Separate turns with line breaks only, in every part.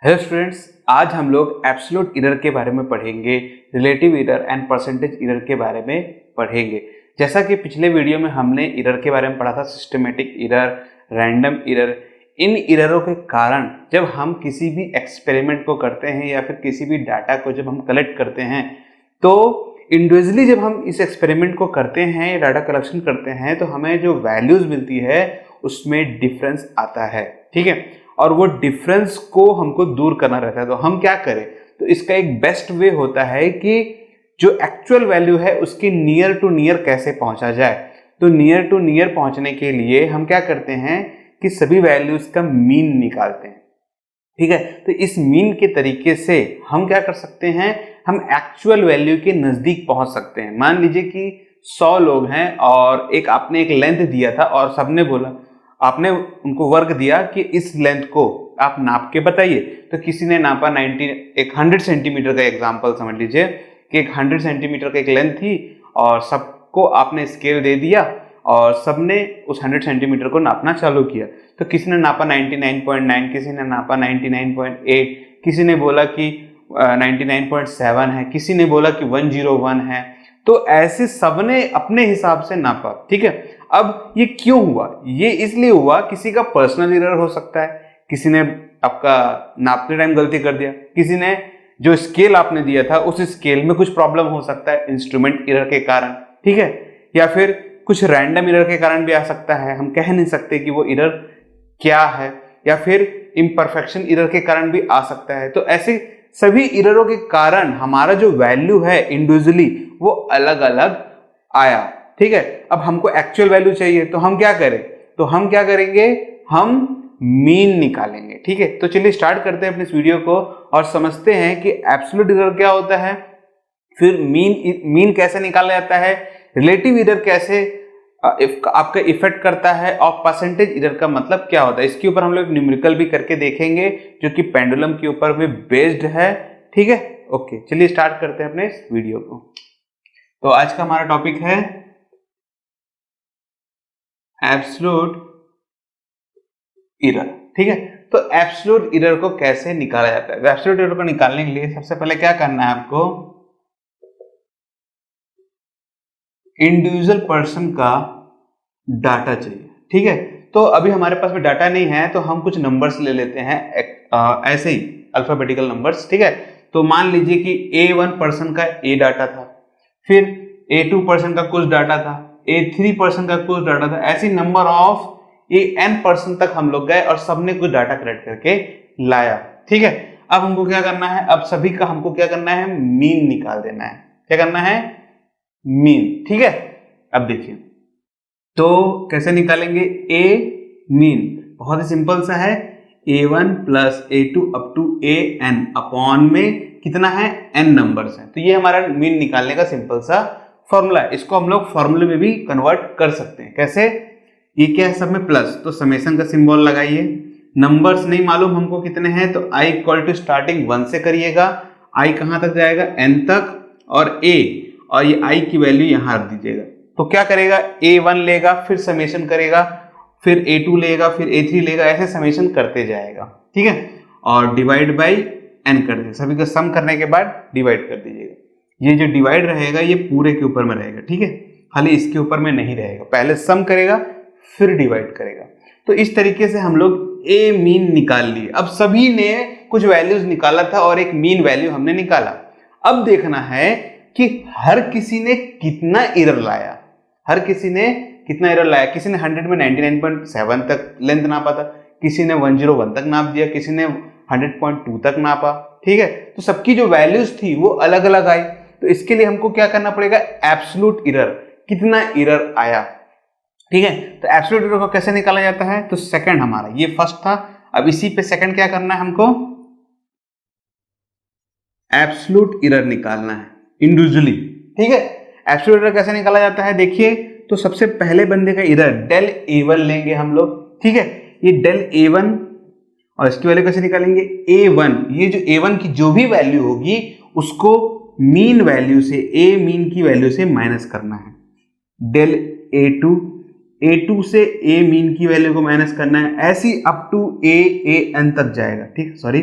Hello students, आज हम लोग एब्सोल्यूट एरर के बारे में पढ़ेंगे, relative error and percentage error के बारे में पढ़ेंगे। जैसा कि पिछले वीडियो में हमने एरर के बारे में पढ़ा था, सिस्टमेटिक एरर, रैंडम एरर। इन एररों के कारण जब हम किसी भी एक्सपेरिमेंट को करते हैं या फिर किसी भी डाटा को जब हम कलेक्ट करते हैं, तो इंडिविजुअली जब हम इस एक्सपेरिमेंट को करते हैं या डाटा कलेक्शन करते हैं, तो हमें जो वैल्यूज मिलती है उसमें डिफरेंस आता है। ठीक है, और वो डिफरेंस को हमको दूर करना रहता है। तो हम क्या करें? तो इसका एक बेस्ट वे होता है कि जो एक्चुअल वैल्यू है उसकी नियर टू नियर कैसे पहुंचा जाए। तो नियर टू नियर पहुंचने के लिए हम क्या करते हैं कि सभी वैल्यूज का मीन निकालते हैं। ठीक है, तो इस मीन के तरीके से हम क्या कर सकते हैं, हम एक्चुअल वैल्यू के नजदीक पहुंच सकते हैं। मान लीजिए कि 100 लोग हैं और आपने एक लेंथ दिया था और सबने बोला, आपने उनको वर्क दिया कि इस लेंथ को आप नाप के बताइए। तो किसी ने नापा 100 सेंटीमीटर का एग्जांपल समझ लीजिए कि 100 सेंटीमीटर का एक लेंथ थी और सबको आपने स्केल दे दिया और सबने उस 100 सेंटीमीटर को नापना चालू किया। तो किसी ने नापा 99.9, किसी ने नापा 99.8, किसी ने बोला कि 99.7 है, किसी ने बोला कि 101 है। तो ऐसे सबने अपने हिसाब से नापा। ठीक है, अब ये क्यों हुआ? ये इसलिए हुआ, किसी का पर्सनल एरर हो सकता है, किसी ने आपका नापते टाइम गलती कर दिया, किसी ने जो स्केल आपने दिया था उस स्केल में कुछ प्रॉब्लम हो सकता है इंस्ट्रूमेंट एरर के कारण। ठीक है, या फिर कुछ रैंडम एरर के कारण भी आ सकता है, हम कह नहीं सकते कि वो एरर क्या है, या फिर इम्परफेक्शन एरर के कारण भी आ सकता है। तो ऐसे सभी एररों के कारण हमारा जो वैल्यू है इंडिविजुअली वो अलग अलग आया। ठीक है, अब हमको एक्चुअल वैल्यू चाहिए, तो हम क्या करें? तो हम क्या करेंगे, हम मीन निकालेंगे। ठीक है, तो चलिए स्टार्ट करते हैं अपने इस वीडियो को और समझते हैं कि एब्सोल्यूट एरर क्या होता है, फिर मीन कैसे निकाला जाता है, रिलेटिव एरर कैसे आपका इफेक्ट करता है, और परसेंटेज एरर का मतलब क्या होता है। इसके ऊपर हम लोग न्यूमेरिकल भी करके देखेंगे जो कि पेंडुलम के ऊपर भी बेस्ड है। ठीक है, ओके, चलिए स्टार्ट करते हैं अपने इस वीडियो को। तो आज का हमारा टॉपिक है एब्सोल्यूट एरर। ठीक है, तो एब्सोल्यूट एरर को कैसे निकाला जाता है? एब्सोल्यूट एरर को निकालने के लिए सबसे पहले क्या करना है आपको, इंडिविजुअल पर्सन का डाटा चाहिए। ठीक है, तो अभी हमारे पास में डाटा नहीं है, तो हम कुछ नंबर्स ले लेते हैं ऐसे ही अल्फाबेटिकल नंबर्स। ठीक है, तो मान लीजिए कि A1 पर्सन का ए डाटा था, फिर A2 पर्सन का कुछ डाटा था, A3 पर्सन का कुछ डाटा था, ऐसी नंबर ऑफ AN पर्सन तक हम लोग गए और सबने कुछ डाटा कलेक्ट करके लाया। ठीक है, अब हमको क्या करना है, अब सभी का हमको क्या करना है, मीन निकाल देना है। क्या करना है? मीन। ठीक है, अब देखिए तो कैसे निकालेंगे ए मीन। बहुत ही सिंपल सा है, A1 plus A2 up to AN upon में कितना है, N नंबर्स हैं। तो ये हमारा मीन निकालने का सिंपल सा फॉर्मूला है। इसको हम लोग फॉर्मूले में भी कन्वर्ट कर सकते हैं। कैसे? ये क्या है, सब में प्लस, तो समेशन का सिंबल लगाइए। नंबर्स नहीं मालूम हमको कितने हैं, तो I इक्वल टू स्टार्टिंग 1 से करिएगा, I कहां तक जाएगा, N तक, और A, और ये I की वैल्यू यहां रख दीजिएगा। तो क्या करेगा, A1 लेगा, फिर समेशन करेगा, फिर A2 लेगा, फिर A3 लेगा, ऐसे समेशन करते जाएगा। ठीक है, और डिवाइड बाई N कर दीजिए। सभी का सम करने के बाद डिवाइड कर दीजिएगा। ये जो डिवाइड रहेगा ये पूरे के ऊपर में रहेगा। ठीक है, खाली इसके ऊपर में नहीं रहेगा, पहले सम करेगा फिर डिवाइड करेगा। तो इस तरीके से हम लोग ए मीन निकाल लिए। अब सभी ने कुछ वैल्यूज निकाला था और एक मीन वैल्यू हमने निकाला। अब देखना है कि हर किसी ने कितना एरर लाया। हर किसी ने कितना एरर लाया? किसी ने 100 में 99.7 तक लेंथ नापा था, किसी ने 101 तक नाप दिया, किसी ने 100.2 तक नापा। ठीक है, तो सबकी जो वैल्यूज थी वो अलग अलग आई। तो इसके लिए हमको क्या करना पड़ेगा, एब्सोल्यूट एरर, कितना एरर आया। ठीक है, तो एब्सोल्यूट एरर को कैसे निकाला जाता है? तो सेकंड हमारा, ये फर्स्ट था, अब इसी पे सेकंड क्या करना है हमको, एब्सोल्यूट एरर निकालना है इंडिविजुअली। ठीक है, एब्सोल्यूट एरर कैसे निकाला जाता है, देखिए तो सबसे पहले बंदे का एरर डेल A1 लेंगे हम लोग। ठीक है, ये डेल A1, और इसकी वैल्यू कैसे निकालेंगे, A1, ये जो A1 की जो भी वैल्यू होगी उसको मीन वैल्यू से, A मीन की वैल्यू से माइनस करना है। डेल A2 से A मीन की वैल्यू को माइनस करना है, ऐसी अप टू AN तक जाएगा। ठीक, सॉरी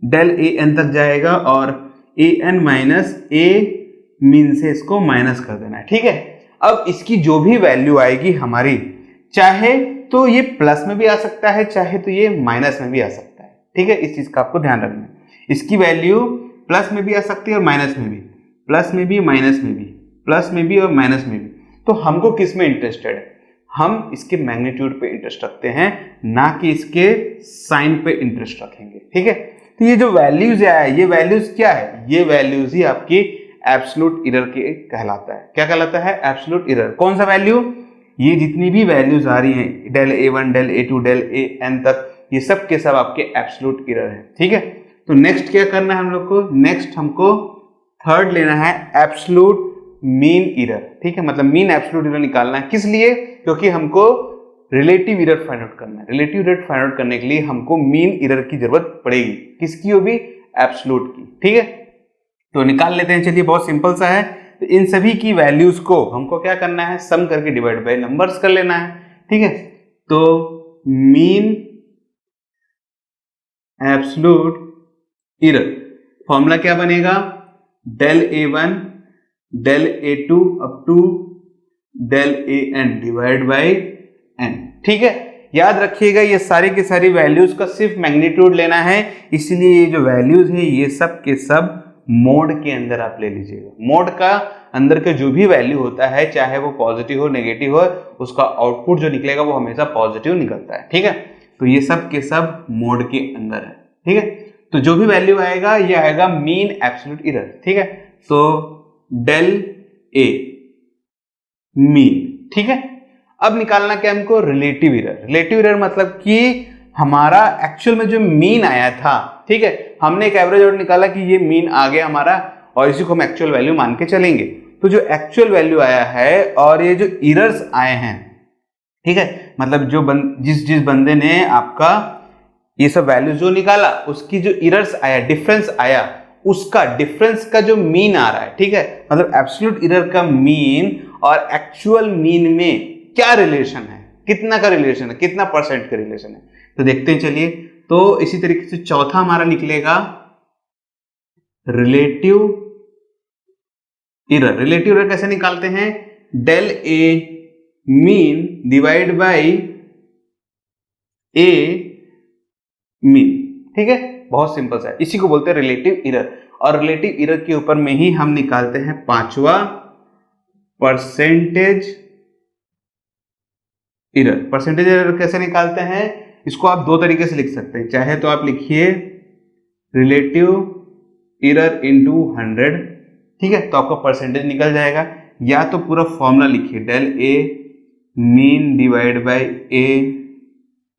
डेल ए एन तक जाएगा और A N minus A mean से इसको माइनस कर देना है। ठीक है, अब इसकी जो भी वैल्यू आएगी हमारी, चाहे तो ये प्लस में भी आ सकता है, चाहे तो ये माइनस में भी आ सकता है। ठीक है, इस चीज का आपको ध्यान रखना है। इसकी वैल्यू प्लस में भी आ सकती है और माइनस में भी, प्लस में भी, माइनस में भी, प्लस में भी और माइनस में भी। तो हमको किस में इंटरेस्टेड है? हम इसके मैग्नीट्यूड पे इंटरेस्ट रखते हैं, ना कि इसके साइन पे इंटरेस्ट रखेंगे। ठीक है, तो ये जो वैल्यूज है, ये वैल्यूज क्या है? ये वैल्यूज ही आपकी एब्सोल्यूट एरर के कहलाता है। क्या कहलाता है? Absolute error. कौन सा वैल्यू? ये जितनी भी वैल्यूज आ रही हैं, del A1, del A2, del AN तक, ये सब के सब आपके एब्सोल्यूट एरर है। ठीक है, तो नेक्स्ट क्या करना है हम लोग को? नेक्स्ट हमको थर्ड लेना है एब्सोल्यूट मीन एरर। ठीक है, मतलब मीन एब्सोल्यूट एरर निकालना है। किस लिए? क्योंकि हमको रिलेटिव एरर फाइंड आउट करना है। रिलेटिव एरर फाइंड आउट करने के लिए हमको मीन एरर की जरूरत पड़ेगी। किसकी? वो भी एब्सोल्यूट की। ठीक है, तो निकाल लेते हैं। चलिए, बहुत सिंपल सा है। तो इन सभी की वैल्यूज को हमको क्या करना है? सम करके डिवाइड बाय नंबर्स कर लेना है। ठीक है, तो मीन एब्सोल्यूट एरर फॉर्मूला क्या बनेगा? Del A1 del A2 up to del AN divide by n। ठीक है, याद रखिएगा ये सारी की सारी वैल्यूज का सिर्फ मैग्नीट्यूड लेना है, इसलिए ये जो वैल्यूज है ये सब के सब मोड के अंदर आप ले लीजिएगा। मोड का अंदर का जो भी वैल्यू होता है, चाहे वो पॉजिटिव हो नेगेटिव हो, उसका आउटपुट जो निकलेगा वो हमेशा पॉजिटिव निकलता है। ठीक है, तो ये सब के सब मोड के अंदर है। ठीक है, तो जो भी वैल्यू आएगा ये आएगा मीन एब्सोल्यूट एरर। ठीक है, तो डेल ए मीन। ठीक है, अब निकालना क्या हमको? Relative error. रिलेटिव एरर मतलब कि हमारा एक्चुअल में जो मीन आया था, ठीक है, हमने एक एवरेज आउट निकाला कि ये मीन आ गया हमारा, और इसी को हम एक्चुअल वैल्यू मान के चलेंगे। तो जो एक्चुअल वैल्यू आया है और ये जो एरर्स आए हैं, ठीक है, मतलब जो जिस बंदे ने आपका ये सब वैल्यू जो निकाला, उसकी जो एरर्स आया, डिफरेंस आया, उसका डिफरेंस का जो मीन आ रहा है। ठीक है, मतलब एब्सोल्यूट एरर का मीन और एक्चुअल मीन में क्या रिलेशन है, कितना का रिलेशन है, कितना परसेंट का रिलेशन है, तो देखते हैं। चलिए, तो इसी तरीके से चौथा हमारा निकलेगा रिलेटिव एरर। रिलेटिव एरर कैसे निकालते हैं? Del A mean divide by A mean. ठीक है, बहुत सिंपल सा है, इसी को बोलते हैं रिलेटिव एरर। और रिलेटिव एरर के ऊपर में ही हम निकालते हैं पांचवा परसेंटेज एरर। परसेंटेज एरर कैसे निकालते हैं? इसको आप दो तरीके से लिख सकते हैं। चाहे तो आप लिखिए रिलेटिव एरर इनटू 100, ठीक है, तो आपका परसेंटेज निकल जाएगा। या तो पूरा फॉर्मूला लिखिए, del A mean divide by A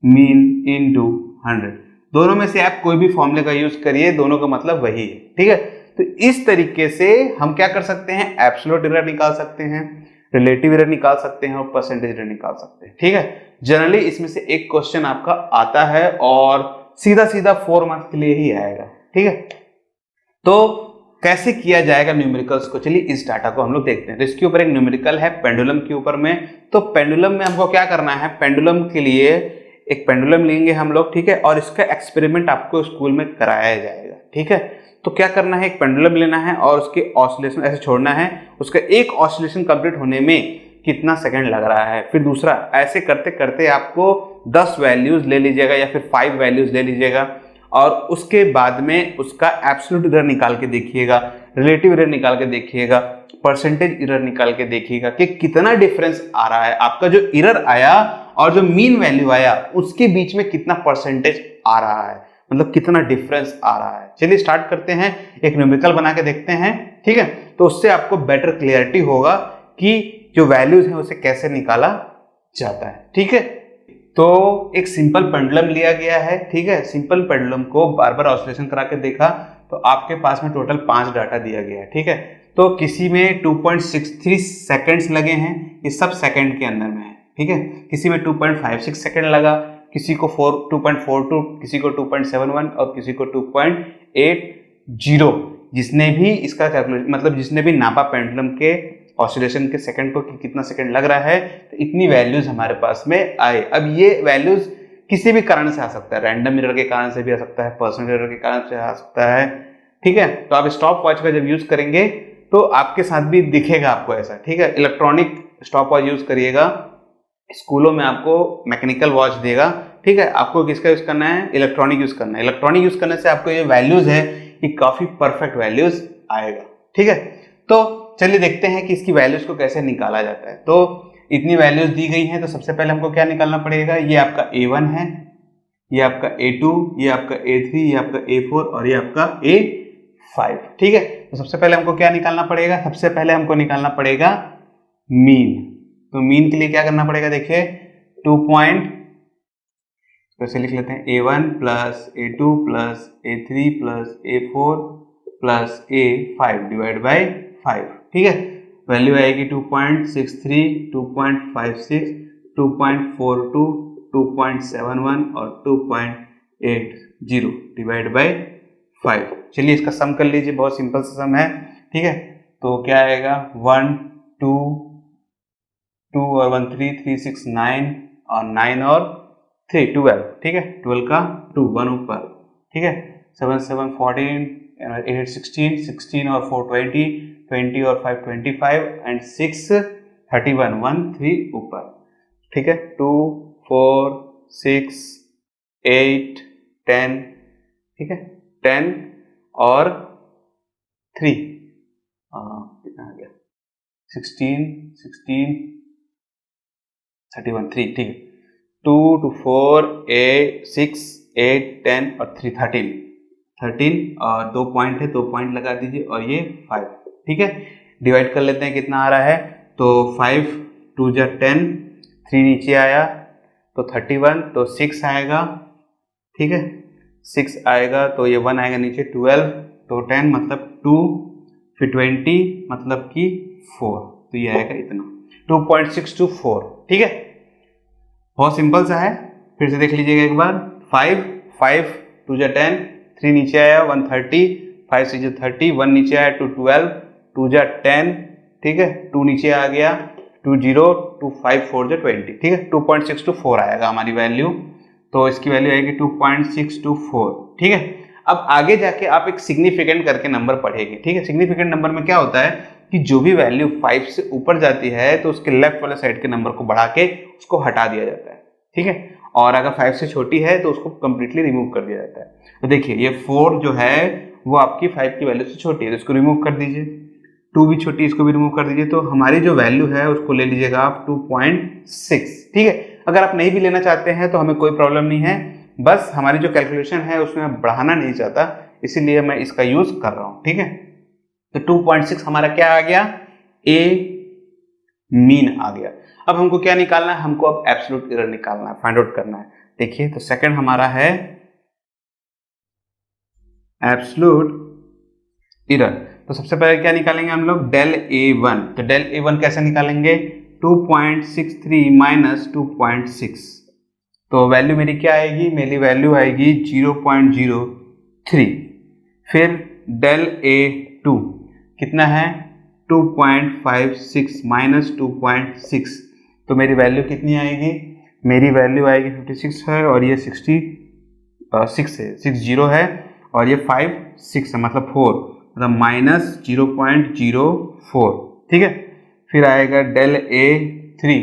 mean into 100। दोनों में से आप कोई भी फॉर्मूले का यूज करिए, दोनों का मतलब वही है। ठीक है, तो इस तरीके से हम क्या कर सकते हैं? एब्सोल्यूट एरर निकाल सकते हैं, रिलेटिव एरर निकाल सकते हैं और परसेंटेज एरर निकाल सकते हैं। ठीक है, जनरली इसमें से एक क्वेश्चन आपका आता है और सीधा सीधा 4 मार्क्स के लिए ही आएगा। ठीक है, तो कैसे किया जाएगा न्यूमेरिकल्स को? चलिए इस डाटा को हम लोग देखते हैं। तो इसके ऊपर एक न्यूमेरिकल है पेंडुलम के ऊपर में। तो पेंडुलम में हमको क्या करना है? पेंडुलम के लिए एक पेंडुलम लेंगे हम लोग, ठीक है, और इसका एक्सपेरिमेंट आपको स्कूल में कराया जाएगा। ठीक है, तो क्या करना है? एक पेंडुलम लेना है और उसके ऑसिलेशन ऐसे छोड़ना है। उसका एक ऑसिलेशन कंप्लीट होने में कितना सेकंड लग रहा है, फिर दूसरा, ऐसे करते करते आपको 10 वैल्यूज ले लीजिएगा या फिर 5 वैल्यूज ले लीजिएगा और उसके बाद में उसका एब्सोल्यूट एरर निकाल के देखिएगा, रिलेटिव एरर निकाल के देखिएगा, परसेंटेज एरर निकाल के देखिएगा कि कितना डिफरेंस आ रहा है। आपका जो एरर आया और जो मीन वैल्यू आया उसके बीच में कितना परसेंटेज आ रहा है, मतलब कितना डिफरेंस आ रहा है। चलिए स्टार्ट करते हैं, एक न्यूमेरिकल बना के देखते हैं। ठीक है, तो उससे आपको बेटर क्लियरिटी होगा कि जो वैल्यूज हैं उसे कैसे निकाला जाता है। ठीक है, तो एक सिंपल पेंडुलम लिया गया है। ठीक है, सिंपल पेंडुलम को बार बार ऑसिलेशन करा के देखा तो आपके पास में टोटल 5 डाटा दिया गया है। ठीक है, तो किसी में 2.63 सेकेंड्स लगे हैं, ये सब सेकंड के अंदर में है। ठीक है, किसी में 2.56 सेकंड लगा, किसी को 2.42, किसी को 2.71 और किसी को 2.80। जिसने भी इसका कैलकुलेशन, मतलब जिसने भी नापा पेंडुलम के ऑसिलेशन के सेकंड को कि कितना सेकंड लग रहा है, तो इतनी वैल्यूज हमारे पास में आए। अब ये वैल्यूज किसी भी कारण से आ सकता है, रैंडम एरर के कारण से भी आ सकता है, पर्सनल एरर के कारण से आ सकता है, ठीक है। तो आप स्टॉप वॉच का जब यूज करेंगे तो आपके साथ भी दिखेगा आपको ऐसा, ठीक है। इलेक्ट्रॉनिक स्टॉप वॉच यूज करिएगा, स्कूलों में आपको मैकेनिकल वॉच देगा, ठीक है। आपको किसका यूज करना है, इलेक्ट्रॉनिक यूज करना है। इलेक्ट्रॉनिक यूज करने से आपको ये वैल्यूज है ये काफी परफेक्ट वैल्यूज आएगा, ठीक है। तो चलिए देखते हैं कि इसकी वैल्यूज को कैसे निकाला जाता है। तो इतनी वैल्यूज दी गई हैं, तो सबसे पहले हमको क्या निकालना पड़ेगा, ये आपका A1 है, ये आपका A2, ये आपका A3, ये आपका A4 और ये आपका A5, ठीक है। तो सबसे पहले हमको क्या निकालना पड़ेगा, सबसे पहले हमको निकालना पड़ेगा मीन। तो मीन के लिए क्या करना पड़ेगा, देखिए 2 पॉइंट, वैसे लिख लेते हैं A1 plus A2 plus A3 plus A4 plus A5 divide by 5, ठीक है। वैल्यू आएगी 2.63, 2.56, 2.42, 2.71 और 2.80 डिवाइड बाई 5। चलिए इसका सम कर लीजिए, बहुत सिंपल सा सम है, ठीक है। तो क्या आएगा 1 2 2 और 1 3 3 6 9 और 9 और 3 12, ठीक है। 12 का 2 1 ऊपर, ठीक है। 7 7 14 8 16 16 और 4 20 20 और 5 25 एंड 6 31 1 3 ऊपर, ठीक है। 2 4 6 8 10, ठीक है। 10 और 3 कितना आ गया 16 16 31 3, ठीक है। 2 2 4 8 6 8 10 और 3 13 और 2 पॉइंट है, 2 पॉइंट लगा दीजिए और ये 5, ठीक है। डिवाइड कर लेते हैं कितना आ रहा है, तो 5 2 जा 10, 3 नीचे आया तो 31, तो 6 आएगा, ठीक है। 6 आएगा तो ये 1 आएगा नीचे, 12 तो 10 मतलब 2, फिर 20 मतलब कि 4, तो ये आएगा इतना 2.624, ठीक है। बहुत सिंपल सा है, फिर से देख लीजिएगा एक बार। 5 5 2 जा 10, 3 नीचे आया 130, 5 6 30, 1 नीचे आया 212, 2 जा 10, ठीक है। 2 नीचे आ गया 20, 2 5 4 जा 20, ठीक है। 2.624 आएगा हमारी वैल्यू, तो इसकी वैल्यू आएगी 2.624, ठीक है। अब आगे जाके आप एक सिग्निफिकेंट करके नंबर पढ़ेंगे, ठीक है। सिग्निफिकेंट नंबर में क्या होता है कि जो भी वैल्यू 5 से ऊपर जाती है तो उसके लेफ्ट वाले साइड के नंबर को बढ़ा के उसको हटा दिया जाता है, ठीक है। और अगर 5 से छोटी है तो उसको कंप्लीटली रिमूव कर दिया जाता है। तो देखिए ये 4 जो है वो आपकी 5 की वैल्यू से छोटी है तो इसको रिमूव कर दीजिए, 2 भी छोटी, इसको भी रिमूव कर दीजिए। तो हमारी जो वैल्यू है उसको ले लीजिएगा आप 2.6, ठीक है। अगर आप नहीं भी लेना चाहते हैं तो हमें कोई प्रॉब्लम नहीं है, बस हमारी जो कैलकुलेशन है उसमें मैं बढ़ाना नहीं चाहता, इसीलिए मैं इसका यूज कर रहा हूं, ठीक है। तो 2.6 हमारा क्या आ गया, ए मीन आ गया। अब हमको क्या निकालना है, हमको अब एब्सोल्यूट एरर निकालना है, फाइंड आउट करना है। देखिए तो सेकंड हमारा है एब्सोल्यूट एरर। तो सबसे पहले क्या निकालेंगे हम लोग, डेल A1। तो डेल A1 कैसे निकालेंगे, 2.63 माइनस 2.6, तो वैल्यू मेरी क्या आएगी, मेरी वैल्यू आएगी 0.03। फिर डेल A2 कितना है 2.56 माइनस 2.6, तो मेरी वैल्यू कितनी आएगी, मेरी वैल्यू आएगी 56 है और ये 60 6 है, 60 है और ये 5 6 है मतलब 4, मतलब माइनस 0.04, ठीक है। फिर आएगा डेल A3,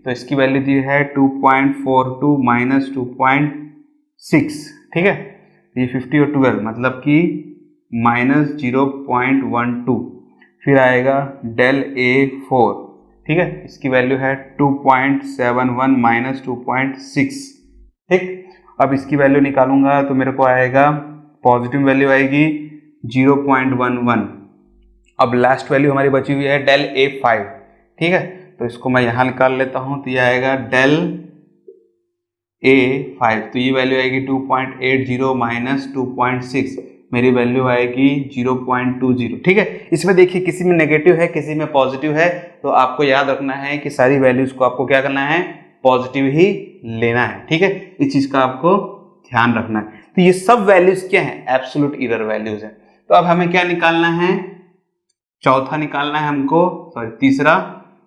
तो इसकी वैल्यू दी है 2.42 माइनस 2.6, ठीक है। ये 50 और 12 मतलब कि माइनस 0.12। फिर आएगा डेल A4, ठीक है, इसकी वैल्यू है 2.71 माइनस 2.6, ठीक। अब इसकी वैल्यू निकालूंगा तो मेरे को आएगा पॉजिटिव वैल्यू आएगी 0.11। अब लास्ट वैल्यू हमारी बची हुई है डेल A5, ठीक है। तो इसको मैं यहां निकाल लेता हूं, तो ये आएगा डेल A5, तो ये वैल्यू आएगी 2.80 माइनस 2.6, मेरी वैल्यू आएगी 0.20, ठीक है। इसमें देखिए किसी में नेगेटिव है किसी में पॉजिटिव है, तो आपको याद रखना है कि सारी वैल्यूज को आपको क्या करना है, पॉजिटिव ही लेना है, ठीक है। इस चीज का आपको ध्यान रखना है। तो ये सब वैल्यूज क्या है, एब्सोल्यूट एरर वैल्यूज है। तो अब हमें क्या निकालना है, चौथा निकालना है हमको, सॉरी तीसरा,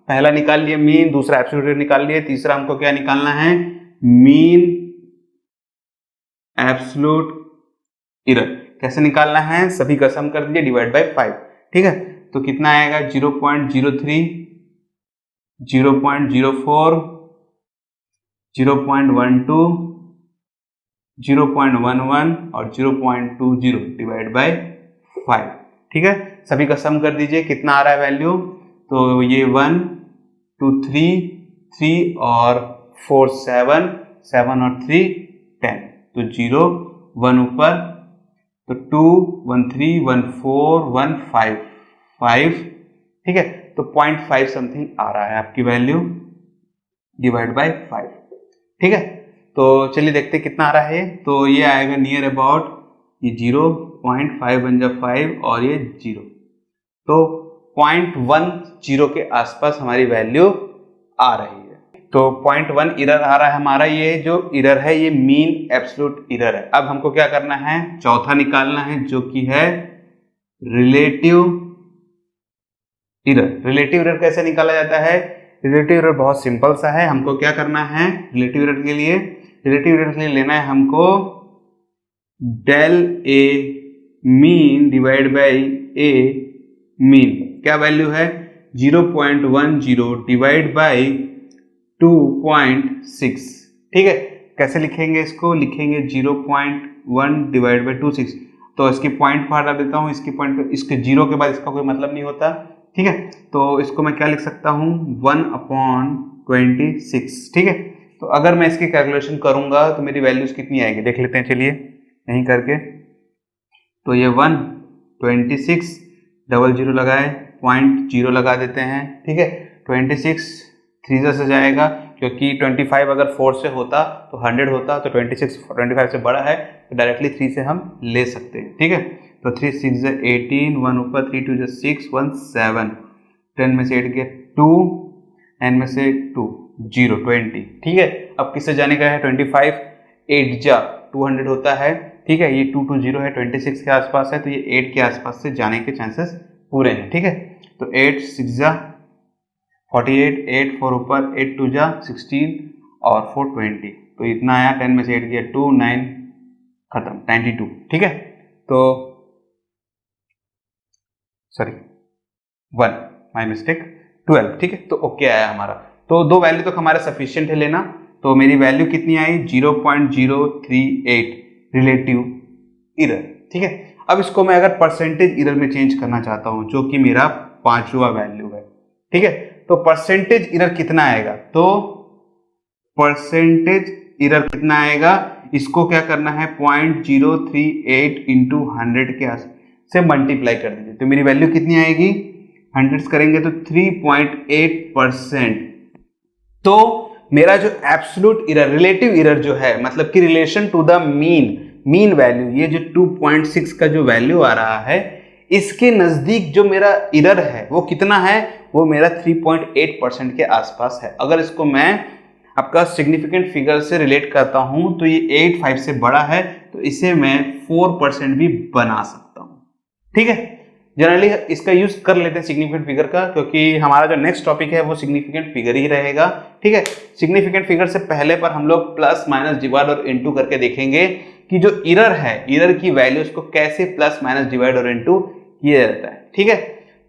पहला निकाल लिए मीन, दूसरा एब्सोल्यूट एरर निकाल लिए, तीसरा हमको क्या निकालना है, मीन एब्सोल्यूट एरर कैसे निकालना है, सभी का सम कर दीजिए, डिवाइड बाय 5, ठीक है। तो कितना आएगा 0.03, 0.04, 0.12, 0.11 और 0.20 डिवाइड बाय 5, ठीक है। सभी का सम कर दीजिए, कितना आ रहा है वैल्यू, तो ये 1 2 3 और 4 7 7 और 3 10, तो 0 1 ऊपर, तो 2 1 3 1 4 1 5 5, ठीक है। तो 0.5 समथिंग आ रहा है आपकी वैल्यू, डिवाइड बाय 5, ठीक है। तो चलिए देखते कितना आ रहा है। तो ये आएगा नियर अबाउट, ये 0.5 बन जा 5 और ये 0, तो 0.10 के आसपास हमारी वैल्यू आ रही है। तो 0.1 एरर आ रहा है हमारा, ये जो एरर है ये मीन एब्सोल्यूट एरर है। अब हमको क्या करना है, चौथा निकालना है जो कि है रिलेटिव एरर। रिलेटिव एरर कैसे निकाला जाता है, रिलेटिव एरर बहुत सिंपल सा है। हमको क्या करना है रिलेटिव एरर के लिए, रिलेटिव एरर के लिए लेना है हमको del A mean divide by A mean. क्या वैल्यू है 0.10 डिवाइड बाय 2.6, ठीक है। कैसे लिखेंगे इसको, लिखेंगे 0.1 डिवाइड बाय 2.6, तो इसकी पॉइंट को हटा देता हूँ, इसकी पॉइंट, इसके जीरो के बाद इसका कोई मतलब नहीं होता, ठीक है। तो इसको मैं क्या लिख सकता हूँ 1/26, ठीक है। तो अगर मैं इसकी कैलकुलेशन करूंगा तो मेरी वैल्यूज कितनी आएगी देख लेते हैं, चलिए यहीं करके। तो ये 1/26, डबल जीरो लगाए, 0.0 लगा देते हैं, ठीक है। 26 3 से जाएगा, क्योंकि 25 अगर 4 से होता तो 100 होता, तो 26 25 से बड़ा है, तो डायरेक्टली 3 से हम ले सकते हैं, ठीक है। तो 3 6 18, 1 ऊपर, 3 2 6 1 7, 10 में से 8 गया 2, n में से 2 0 20, ठीक है। अब किससे जाने का है 25, 8 जा 200 होता है, ठीक है। ये 220 है, 26 के आसपास है, तो ये 8 के आसपास से जाने के चांसेस पूरे हैं, ठीक है। तो 8 6 जा 48, 8 4 ऊपर, 8 2 जा 16 और 4 20, तो इतना आया, 10 में से 8 गया 2 9, खत्म 92, ठीक है। तो सॉरी 1 माय मिस्टेक 12, ठीक है। तो ओके आया हमारा। तो दो वैल्यू तो हमारा सफिशिएंट है लेना। तो मेरी वैल्यू कितनी आई 0.038 रिलेटिव एरर, ठीक है। अब इसको मैं अगर परसेंटेज एरर में चेंज करना चाहता हूं, जो कि मेरा 5वां वैल्यू है, ठीक है। तो परसेंटेज एरर कितना आएगा, तो परसेंटेज एरर कितना आएगा, इसको क्या करना है 0.038 इंटू 100 के आस से मल्टीप्लाई कर दीजिए, तो मेरी वैल्यू कितनी आएगी, 100 करेंगे तो 3.8%। तो मेरा जो एब्सोल्यूट एरर, रिलेटिव एरर जो है, मतलब कि relation to the mean value, ये जो 2.6 का जो वैल्यू आ रहा है, इसके नजदीक जो मेरा एरर है वो कितना है, वो मेरा 3.8% के आसपास है। अगर इसको मैं आपका सिग्निफिकेंट फिगर से रिलेट करता हूं तो ये 8.5 से बड़ा है, तो इसे मैं 4% भी बना सकता हूं, ठीक है। जनरली इसका यूज कर लेते हैं सिग्निफिकेंट फिगर का, क्योंकि हमारा जो नेक्स्ट टॉपिक है वो सिग्निफिकेंट फिगर ही रहेगा, ठीक है। सिग्निफिकेंट फिगर से पहले पर हम लोग प्लस माइनस डिवाइड और इनटू करके देखेंगे कि जो एरर है, एरर की वैल्यूज को कैसे प्लस माइनस डिवाइड और इनटू किया जाता है, ठीक है।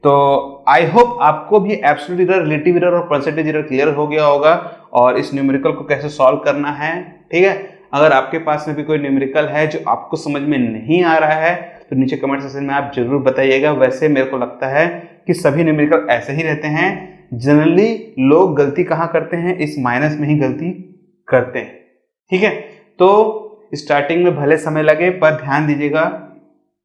तो आई होप आपको भी एब्सोल्यूट एरर, रिलेटिव एरर और परसेंटेज एरर क्लियर हो गया होगा, और इस न्यूमेरिकल को कैसे सॉल्व करना है, ठीक है। अगर आपके पास में भी कोई न्यूमेरिकल है जो आपको समझ में नहीं आ रहा है, तो नीचे कमेंट सेक्शन में आप जरूर बताइएगा। वैसे मेरे को लगता है कि सभी न्यूमेरिकल ऐसे ही रहते हैं। जनरली लोग गलती कहाँ करते हैं, इस माइनस में ही गलती करते हैं, ठीक है। तो स्टार्टिंग में भले समय लगे, पर ध्यान दीजिएगा,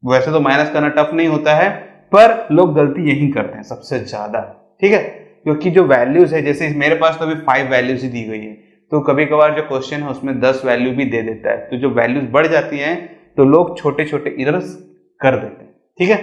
वैसे तो माइनस करना टफ नहीं होता है, पर लोग गलती यही करते हैं सबसे ज्यादा, ठीक है। क्योंकि जो वैल्यूज है, जैसे मेरे पास तो अभी 5 वैल्यूज ही दी गई है, तो कभी कभार जो क्वेश्चन है उसमें 10 वैल्यू भी दे देता है, तो जो वैल्यूज बढ़ जाती हैं तो लोग छोटे छोटे एरर्स कर देते हैं, ठीक है।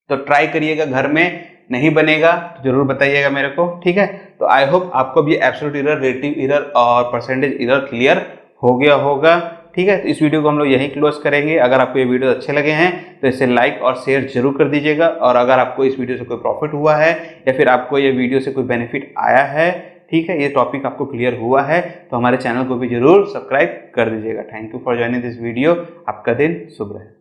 तो ट्राई करिएगा, घर में नहीं बनेगा तो जरूर बताइएगा मेरे को, ठीक है। तो आई होप आपको भी एब्सोल्यूट एरर, रिलेटिव एरर और परसेंटेज एरर क्लियर हो गया होगा, ठीक है। तो इस वीडियो को हम लोग यहीं क्लोज करेंगे। अगर आपको ये वीडियो अच्छे लगे हैं तो इसे लाइक और शेयर जरूर कर दीजिएगा, और अगर आपको इस वीडियो से कोई प्रॉफिट हुआ है या फिर आपको ये वीडियो से कोई बेनिफिट आया है, ठीक है, ये टॉपिक आपको क्लियर हुआ है तो हमारे चैनल को भी जरूर सब्सक्राइब कर दीजिएगा। Thank you for joining this video. आपका दिन शुभ रहे।